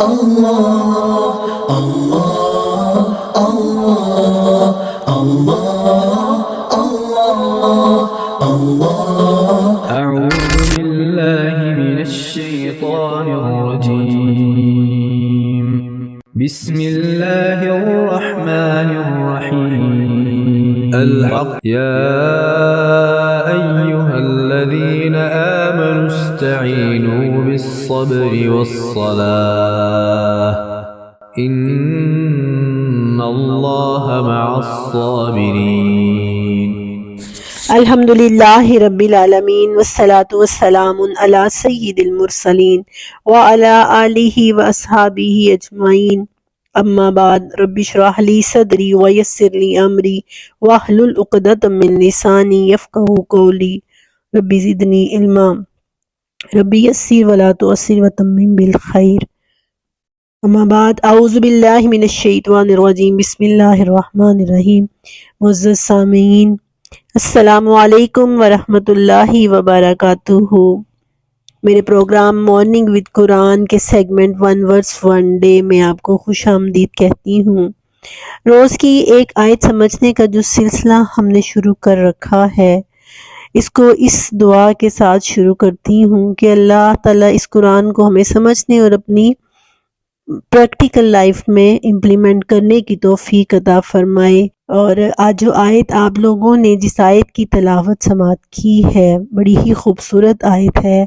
اللہ اللہ اللہ اللہ اللہ اللہ أعوذ بالله من الشيطان الرجيم بسم الله الرحمن الرحيم الحق يا أيها الذين آمنوا استعينوا بالصبر والصلاة إن الله مع الصابرين الحمدللہ رب العالمین والصلاة والسلام علی سید المرسلین وعلی آلہ واصحابہ اجمعین اما بعد رب اشرح لی صدری ویسر لی امری واحلل عقدۃ من لسانی یفقہوا قولی رب زدنی علما رب یسر ولا تعسر وتمم بالخیر اما بعد اعوذ باللہ من الشیطان الرجیم بسم اللہ الرحمن الرحیم معزز سامعین السلام علیکم ورحمۃ اللہ وبرکاتہ۔ میرے پروگرام مارننگ وتھ قرآن کے سیگمنٹ 1 ورس 1 ڈے میں آپ کو خوش آمدید کہتی ہوں۔ روز کی ایک آیت سمجھنے کا جو سلسلہ ہم نے شروع کر رکھا ہے، اس کو اس دعا کے ساتھ شروع کرتی ہوں کہ اللہ تعالیٰ اس قرآن کو ہمیں سمجھنے اور اپنی پریکٹیکل لائف میں امپلیمنٹ کرنے کی توفیق عطا فرمائے۔ اور آج جو آیت آپ لوگوں نے جس آیت کی تلاوت سماعت کی ہے، بڑی ہی خوبصورت آیت ہے،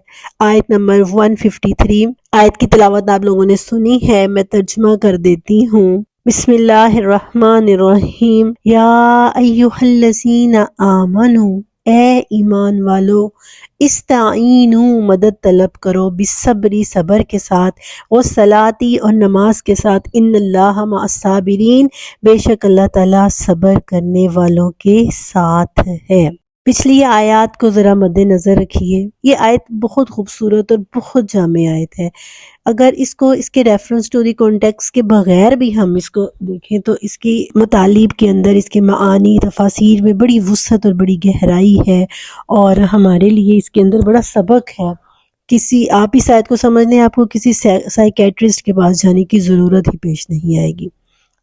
آیت نمبر 153۔ آیت کی تلاوت آپ لوگوں نے سنی ہے، میں ترجمہ کر دیتی ہوں۔ بسم اللہ الرحمن الرحیم۔ یا ایھا الذین آمنوا، اے ایمان والو، استعینوا، مدد طلب کرو، بالصبر، صبر کے ساتھ، والصلاۃ، اور نماز کے ساتھ، ان اللہ مع الصابرین، بے شک اللہ تعالیٰ صبر کرنے والوں کے ساتھ ہے۔ پچھلی آیات کو ذرا مد نظر رکھیے، یہ آیت بہت خوبصورت اور بہت جامع آیت ہے۔ اگر اس کو اس کے ریفرنس ٹو دی کانٹیکس کے بغیر بھی ہم اس کو دیکھیں تو اس کی مطالب کے اندر، اس کے معانی تفاسیر میں بڑی وسعت اور بڑی گہرائی ہے، اور ہمارے لیے اس کے اندر بڑا سبق ہے۔ آپ اس آیت کو سمجھنے آپ کو کسی سائیکیٹرسٹ کے پاس جانے کی ضرورت ہی پیش نہیں آئے گی۔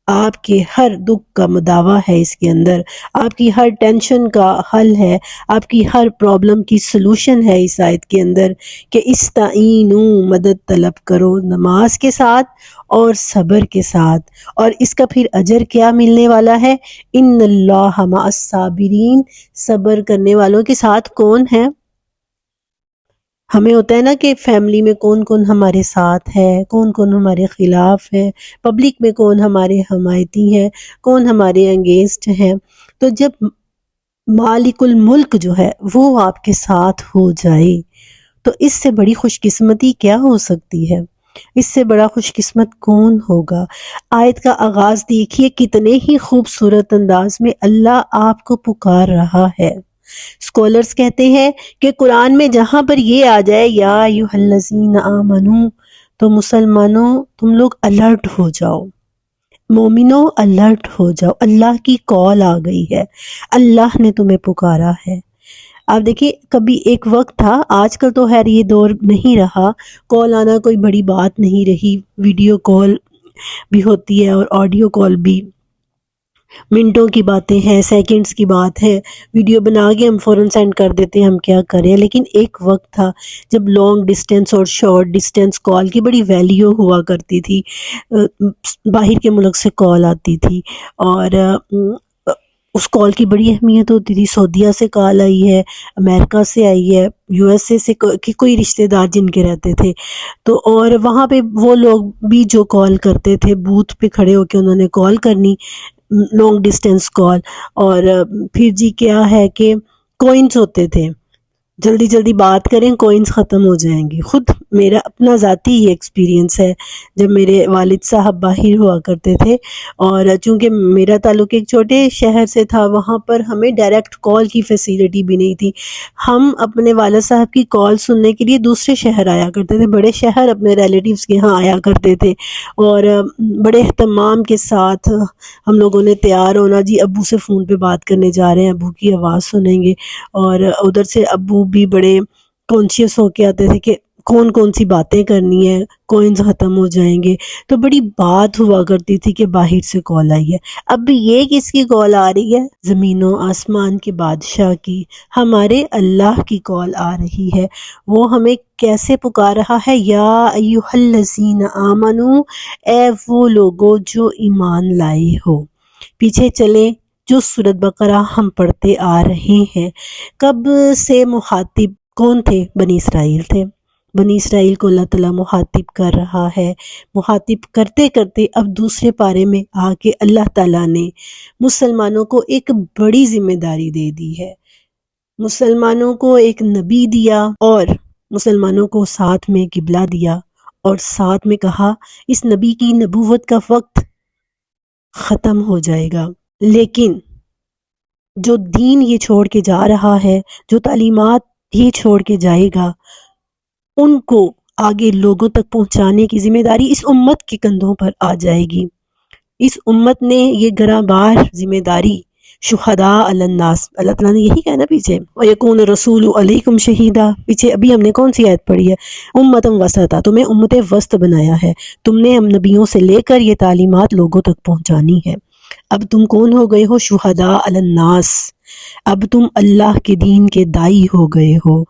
آپ کے ہر دکھ کا مداوع ہے اس کے اندر، آپ کی ہر ٹینشن کا حل ہے، آپ کی ہر پرابلم کی سلوشن ہے اس آیت کے اندر کہ استعینوا، مدد طلب کرو نماز کے ساتھ اور صبر کے ساتھ۔ اور اس کا پھر اجر کیا ملنے والا ہے؟ ان اللہ مع الصابرین، صبر کرنے والوں کے ساتھ کون ہے؟ ہمیں ہوتا ہے نا کہ فیملی میں کون کون ہمارے ساتھ ہے، کون کون ہمارے خلاف ہے، پبلک میں کون ہمارے حمایتی ہے، کون ہمارے انگیسٹ ہیں۔ تو جب مالک الملک جو ہے وہ آپ کے ساتھ ہو جائے تو اس سے بڑی خوش قسمتی کیا ہو سکتی ہے؟ اس سے بڑا خوش قسمت کون ہوگا؟ آیت کا آغاز دیکھیے، کتنے ہی خوبصورت انداز میں اللہ آپ کو پکار رہا ہے۔ اسکالرز کہتے ہیں کہ قرآن میں جہاں پر یہ آ جائے یا ایھا الذین آمنو، تو مسلمانوں تم لوگ الرٹ ہو جاؤ، مومنوں الرٹ ہو جاؤ، اللہ کی کال آ گئی ہے، اللہ نے تمہیں پکارا ہے۔ آپ دیکھیے، کبھی ایک وقت تھا، آج کل تو خیر یہ دور نہیں رہا، کال آنا کوئی بڑی بات نہیں رہی، ویڈیو کال بھی ہوتی ہے اور آڈیو کال بھی، منٹوں کی باتیں ہیں، سیکنڈز کی بات ہے، ویڈیو بنا کے ہم فوراً سینڈ کر دیتے ہیں، ہم کیا کریں۔ لیکن ایک وقت تھا جب لانگ ڈسٹینس اور شارٹ ڈسٹینس کال کی بڑی ویلیو ہوا کرتی تھی، باہر کے ملک سے کال آتی تھی اور اس کال کی بڑی اہمیت ہوتی تھی۔ سعودیہ سے کال آئی ہے، امریکہ سے آئی ہے، یو ایس اے سے کوئی رشتہ دار جن کے رہتے تھے، تو اور وہاں پہ وہ لوگ بھی جو کال کرتے تھے، بوتھ پہ کھڑے ہو کے انہوں نے کال کرنی، لانگ ڈسٹینس کال، اور پھر جی کیا ہے کہ کوئنز ہوتے تھے، جلدی جلدی بات کریں کوئنز ختم ہو جائیں گی۔ خود میرا اپنا ذاتی یہ ایکسپیرینس ہے، جب میرے والد صاحب باہر ہوا کرتے تھے اور چونکہ میرا تعلق ایک چھوٹے شہر سے تھا، وہاں پر ہمیں ڈائریکٹ کال کی فیسیلٹی بھی نہیں تھی، ہم اپنے والد صاحب کی کال سننے کے لیے دوسرے شہر آیا کرتے تھے، بڑے شہر اپنے ریلیٹیوز کے ہاں آیا کرتے تھے، اور بڑے اہتمام کے ساتھ ہم لوگوں نے تیار ہونا، جی ابو سے فون پہ بات کرنے جا رہے ہیں، ابو کی آواز سنیں گے، اور ادھر سے ابو بھی بڑے کانشیس ہو کے آتے تھے کہ کون کون سی باتیں کرنی ہے، کوئنز ختم ہو جائیں گے، تو بڑی بات ہوا کرتی تھی کہ باہر سے کال آئی ہے۔ اب یہ کس کی کال آ رہی ہے؟ زمین و آسمان کے بادشاہ کی، ہمارے اللہ کی کال آ رہی ہے۔ وہ ہمیں کیسے پکار رہا ہے؟ یا ایھا الذین آمنو، اے وہ لوگو جو ایمان لائے ہو۔ پیچھے چلیں، جو سورۃ بقرہ ہم پڑھتے آ رہے ہیں، کب سے مخاطب کون تھے؟ بنی اسرائیل تھے۔ بنی اسرائیل کو اللہ تعالیٰ مخاطب کر رہا ہے۔ مخاطب کرتے کرتے اب دوسرے پارے میں آ کے اللہ تعالیٰ نے مسلمانوں کو ایک بڑی ذمہ داری دے دی ہے۔ مسلمانوں کو ایک نبی دیا اور مسلمانوں کو ساتھ میں قبلہ دیا، اور ساتھ میں کہا اس نبی کی نبوت کا وقت ختم ہو جائے گا، لیکن جو دین یہ چھوڑ کے جا رہا ہے، جو تعلیمات یہ چھوڑ کے جائے گا، ان کو آگے لوگوں تک پہنچانے کی ذمہ داری اس امت کے کندھوں پر آ جائے گی۔ اس امت نے یہ گراں بار ذمہ داری شہداء علی الناس، اللہ تعالیٰ نے یہی کہا نا پیچھے، وَيَكُونَ الرَّسُولُ عَلَيْكُمْ شَهِيدًا، پیچھے ابھی ہم نے کون سی آیت پڑھی ہے؟ امتاً وسطا، تمہیں امت وسط بنایا ہے، تم نے ہم نبیوں سے لے کر یہ تعلیمات لوگوں تک پہنچانی ہے۔ اب تم کون ہو گئے ہو؟ شہداء علی الناس، اب تم اللہ کے دین کے داعی ہو گئے ہو،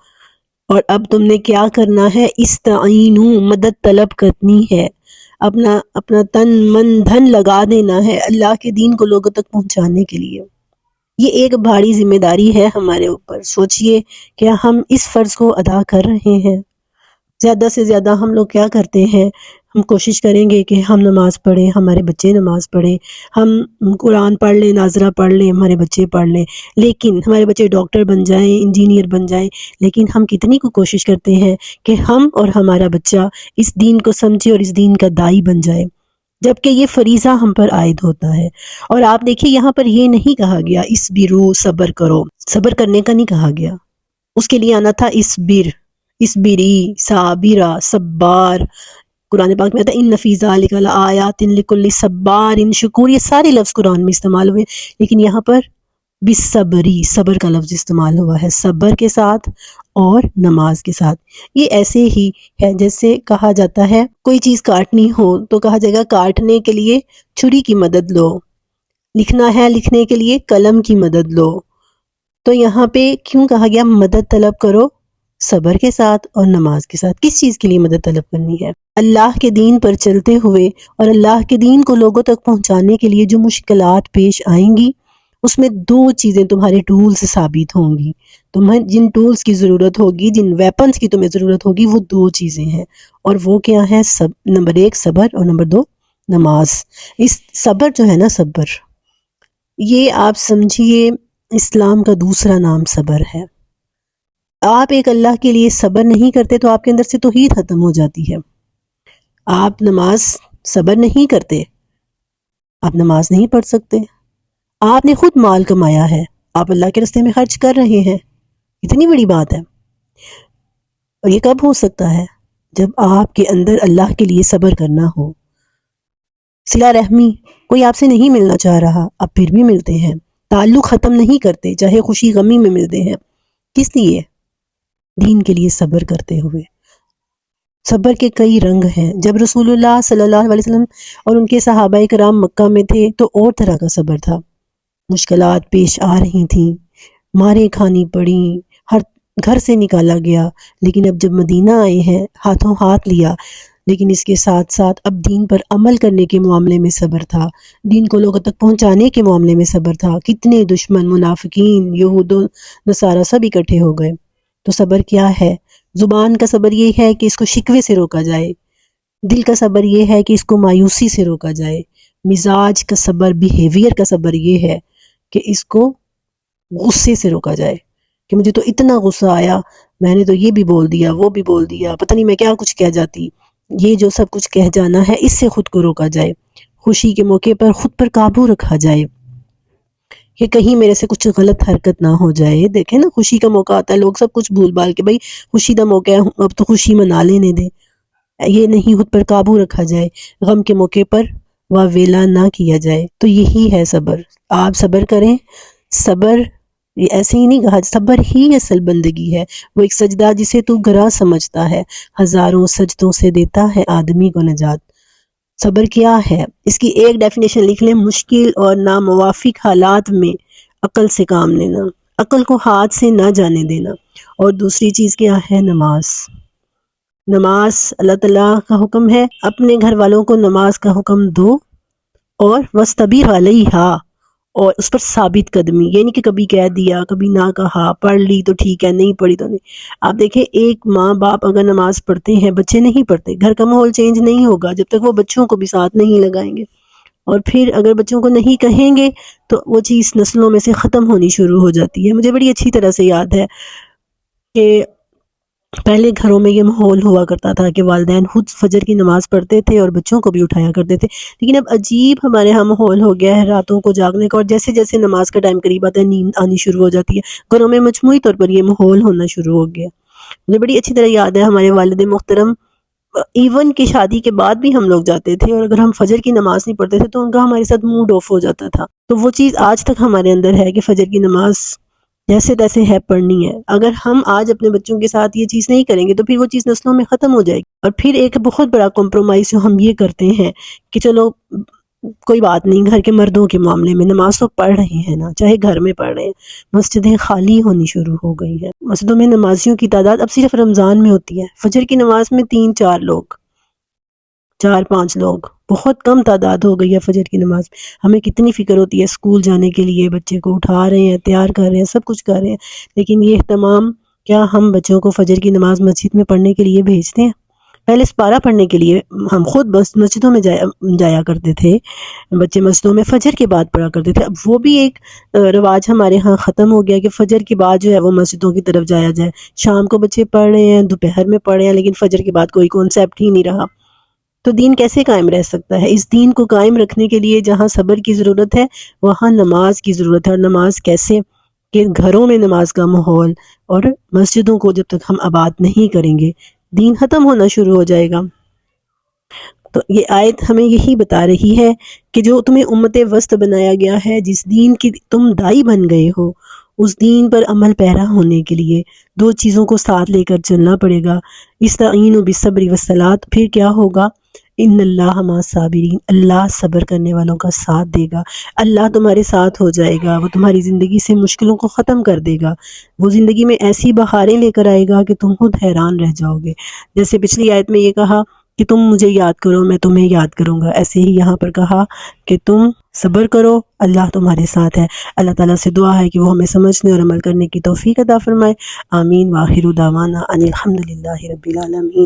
اور اب تم نے کیا کرنا ہے؟ استعینوا، مدد طلب کرنی ہے، اپنا تن من دھن لگا دینا ہے اللہ کے دین کو لوگوں تک پہنچانے کے لیے۔ یہ ایک بھاری ذمہ داری ہے ہمارے اوپر۔ سوچئے کہ ہم اس فرض کو ادا کر رہے ہیں۔ زیادہ سے زیادہ ہم لوگ کیا کرتے ہیں؟ ہم کوشش کریں گے کہ ہم نماز پڑھیں، ہمارے بچے نماز پڑھیں، ہم قرآن پڑھ لیں، ناظرہ پڑھ لیں، ہمارے بچے پڑھ لیں، لیکن ہمارے بچے ڈاکٹر بن جائیں، انجینئر بن جائیں، لیکن ہم کتنی کو کوشش کرتے ہیں کہ ہم اور ہمارا بچہ اس دین کو سمجھے اور اس دین کا داعی بن جائے، جبکہ یہ فریضہ ہم پر عائد ہوتا ہے۔ اور آپ دیکھیے یہاں پر یہ نہیں کہا گیا اصبروا، صبر کرو، صبر کرنے کا نہیں کہا گیا، اس کے لیے آنا تھا اصبر، اصبری، صابرہ، صبار۔ قرآن پاک میں آتا ہے ان فی ذلک لآیات لکل صبار شکور، یہ سارے لفظ قرآن میں استعمال ہوئے، لیکن یہاں پر بالصبری، صبر کا لفظ استعمال ہوا ہے، صبر کے ساتھ اور نماز کے ساتھ۔ یہ ایسے ہی ہے جیسے کہا جاتا ہے کوئی چیز کاٹنی ہو تو کہا جائے گا کاٹنے کے لیے چھری کی مدد لو، لکھنا ہے لکھنے کے لیے قلم کی مدد لو۔ تو یہاں پہ کیوں کہا گیا مدد طلب کرو؟ صبر کے ساتھ اور نماز کے ساتھ۔ کس چیز کے لیے مدد طلب کرنی ہے؟ اللہ کے دین پر چلتے ہوئے اور اللہ کے دین کو لوگوں تک پہنچانے کے لیے جو مشکلات پیش آئیں گی، اس میں دو چیزیں تمہارے ٹولز ثابت ہوں گی۔ تمہیں جن ٹولز کی ضرورت ہوگی، جن ویپنز کی تمہیں ضرورت ہوگی، وہ دو چیزیں ہیں، اور وہ کیا ہیں؟ نمبر 1 صبر، اور نمبر 2 نماز۔ اس صبر جو ہے نا، صبر یہ آپ سمجھیے اسلام کا دوسرا نام صبر ہے۔ آپ ایک اللہ کے لیے صبر نہیں کرتے تو آپ کے اندر سے توحید ختم ہو جاتی ہے۔ آپ نماز صبر نہیں کرتے، آپ نماز نہیں پڑھ سکتے۔ آپ نے خود مال کمایا ہے، آپ اللہ کے راستے میں خرچ کر رہے ہیں، اتنی بڑی بات ہے۔ اور یہ کب ہو سکتا ہے؟ جب آپ کے اندر اللہ کے لیے صبر کرنا ہو۔ صلہ رحمی، کوئی آپ سے نہیں ملنا چاہ رہا، آپ پھر بھی ملتے ہیں، تعلق ختم نہیں کرتے، چاہے خوشی غمی میں ملتے ہیں، کس لیے؟ دین کے لیے صبر کرتے ہوئے۔ صبر کے کئی رنگ ہیں۔ جب رسول اللہ صلی اللہ علیہ وسلم اور ان کے صحابہ کرام مکہ میں تھے تو اور طرح کا صبر تھا، مشکلات پیش آ رہی تھیں، ماریں کھانی پڑیں، ہر گھر سے نکالا گیا، لیکن اب جب مدینہ آئے ہیں ہاتھوں ہاتھ لیا، لیکن اس کے ساتھ ساتھ اب دین پر عمل کرنے کے معاملے میں صبر تھا، دین کو لوگوں تک پہنچانے کے معاملے میں صبر تھا۔ کتنے دشمن، منافقین، یہود و نصارہ سب اکٹھے ہو گئے۔ تو صبر کیا ہے؟ زبان کا صبر یہ ہے کہ اس کو شکوے سے روکا جائے، دل کا صبر یہ ہے کہ اس کو مایوسی سے روکا جائے، مزاج کا صبر، بیہیویئر کا صبر یہ ہے کہ اس کو غصے سے روکا جائے کہ مجھے تو اتنا غصہ آیا، میں نے تو یہ بھی بول دیا، وہ بھی بول دیا، پتہ نہیں میں کیا کچھ کہہ جاتی۔ یہ جو سب کچھ کہہ جانا ہے، اس سے خود کو روکا جائے۔ خوشی کے موقع پر خود پر قابو رکھا جائے کہ کہیں میرے سے کچھ غلط حرکت نہ ہو جائے۔ دیکھیں نا، خوشی کا موقع آتا ہے، لوگ سب کچھ بھول بھال کے بھائی خوشی کا موقع ہے، اب تو خوشی منا لینے دیں، یہ نہیں، خود پر قابو رکھا جائے، غم کے موقع پر واویلا نہ کیا جائے۔ تو یہی ہے صبر۔ آپ صبر کریں۔ صبر یہ ایسے ہی نہیں کہا، صبر ہی اصل بندگی ہے، وہ ایک سجدہ جسے تو گراں سمجھتا ہے، ہزاروں سجدوں سے دیتا ہے آدمی کو نجات۔ صبر کیا ہے؟ اس کی ایک ڈیفینیشن لکھ لیں، مشکل اور ناموافق حالات میں عقل سے کام لینا، عقل کو ہاتھ سے نہ جانے دینا۔ اور دوسری چیز کیا ہے؟ نماز۔ نماز اللہ تعالیٰ کا حکم ہے، اپنے گھر والوں کو نماز کا حکم دو، اور وَاسْتَبِرْ عَلَيْهَا، اور اس پر ثابت قدمی، یعنی کہ کبھی کہہ دیا کبھی نہ کہا، پڑھ لی تو ٹھیک ہے، نہیں پڑھی تو نہیں۔ آپ دیکھیں ایک ماں باپ اگر نماز پڑھتے ہیں، بچے نہیں پڑھتے، گھر کا ماحول چینج نہیں ہوگا جب تک وہ بچوں کو بھی ساتھ نہیں لگائیں گے، اور پھر اگر بچوں کو نہیں کہیں گے تو وہ چیز نسلوں میں سے ختم ہونی شروع ہو جاتی ہے۔ مجھے بڑی اچھی طرح سے یاد ہے کہ پہلے گھروں میں یہ ماحول ہوا کرتا تھا کہ والدین خود فجر کی نماز پڑھتے تھے اور بچوں کو بھی اٹھایا کرتے تھے، لیکن اب عجیب ہمارے ہاں ماحول ہو گیا ہے راتوں کو جاگنے کا، اور جیسے جیسے نماز کا ٹائم قریب آتا ہے نیند آنی شروع ہو جاتی ہے۔ گھروں میں مجموعی طور پر یہ ماحول ہونا شروع ہو گیا۔ مجھے بڑی اچھی طرح یاد ہے ہمارے والد محترم ایون کہ شادی کے بعد بھی ہم لوگ جاتے تھے، اور اگر ہم فجر کی نماز نہیں پڑھتے تھے تو ان کا ہمارے ساتھ موڈ آف ہو جاتا تھا۔ تو وہ چیز آج تک ہمارے اندر ہے کہ فجر کی نماز جیسے تیسے ہے پڑھنی ہے۔ اگر ہم آج اپنے بچوں کے ساتھ یہ چیز نہیں کریں گے تو پھر وہ چیز نسلوں میں ختم ہو جائے گی۔ اور پھر ایک بہت بڑا کمپرومائز جو ہم یہ کرتے ہیں کہ چلو کوئی بات نہیں، گھر کے مردوں کے معاملے میں نماز تو پڑھ رہے ہیں نا، چاہے گھر میں پڑھ رہے ہیں، مسجدیں خالی ہونی شروع ہو گئی ہیں، مسجدوں میں نمازیوں کی تعداد اب صرف رمضان میں ہوتی ہے، فجر کی نماز میں 3-4 لوگ، 4-5 لوگ، بہت کم تعداد ہو گئی ہے فجر کی نماز میں۔ ہمیں کتنی فکر ہوتی ہے اسکول جانے کے لیے، بچے کو اٹھا رہے ہیں، تیار کر رہے ہیں، سب کچھ کر رہے ہیں، لیکن یہ اہتمام کیا ہم بچوں کو فجر کی نماز مسجد میں پڑھنے کے لیے بھیجتے ہیں؟ پہلے سپارہ پڑھنے کے لیے ہم خود بس مسجدوں میں جایا کرتے تھے، بچے مسجدوں میں فجر کے بعد پڑھا کرتے تھے۔ اب وہ بھی ایک رواج ہمارے ہاں ختم ہو گیا کہ فجر کے بعد جو ہے وہ مسجدوں کی طرف جایا جائے۔ شام کو بچے پڑھ رہے ہیں، دوپہر میں پڑھ رہے ہیں، لیکن فجر کے بعد کوئی کانسیپٹ ہی نہیں رہا۔ تو دین کیسے قائم رہ سکتا ہے؟ اس دین کو قائم رکھنے کے لیے جہاں صبر کی ضرورت ہے وہاں نماز کی ضرورت ہے۔ اور نماز کیسے؟ کہ گھروں میں نماز کا ماحول، اور مسجدوں کو جب تک ہم آباد نہیں کریں گے دین ختم ہونا شروع ہو جائے گا۔ تو یہ آیت ہمیں یہی بتا رہی ہے کہ جو تمہیں امت وسط بنایا گیا ہے، جس دین کی تم دائی بن گئے ہو، اس دین پر عمل پیرا ہونے کے لیے 2 چیزوں کو ساتھ لے کر چلنا پڑے گا۔ استعینوا بالصبر والصلاۃ، پھر کیا ہوگا؟ ان اللہ مع الصابرین، اللہ صبر کرنے والوں کا ساتھ دے گا، اللہ تمہارے ساتھ ہو جائے گا، وہ تمہاری زندگی سے مشکلوں کو ختم کر دے گا، وہ زندگی میں ایسی بہاریں لے کر آئے گا کہ تم خود حیران رہ جاؤ گے۔ جیسے پچھلی آیت میں یہ کہا کہ تم مجھے یاد کرو میں تمہیں یاد کروں گا، ایسے ہی یہاں پر کہا کہ تم صبر کرو، اللہ تمہارے ساتھ ہے۔ اللہ تعالیٰ سے دعا ہے کہ وہ ہمیں سمجھنے اور عمل کرنے کی توفیق عطا فرمائے۔ آمین۔ وآخر دعوانا ان الحمد للہ رب العالمین۔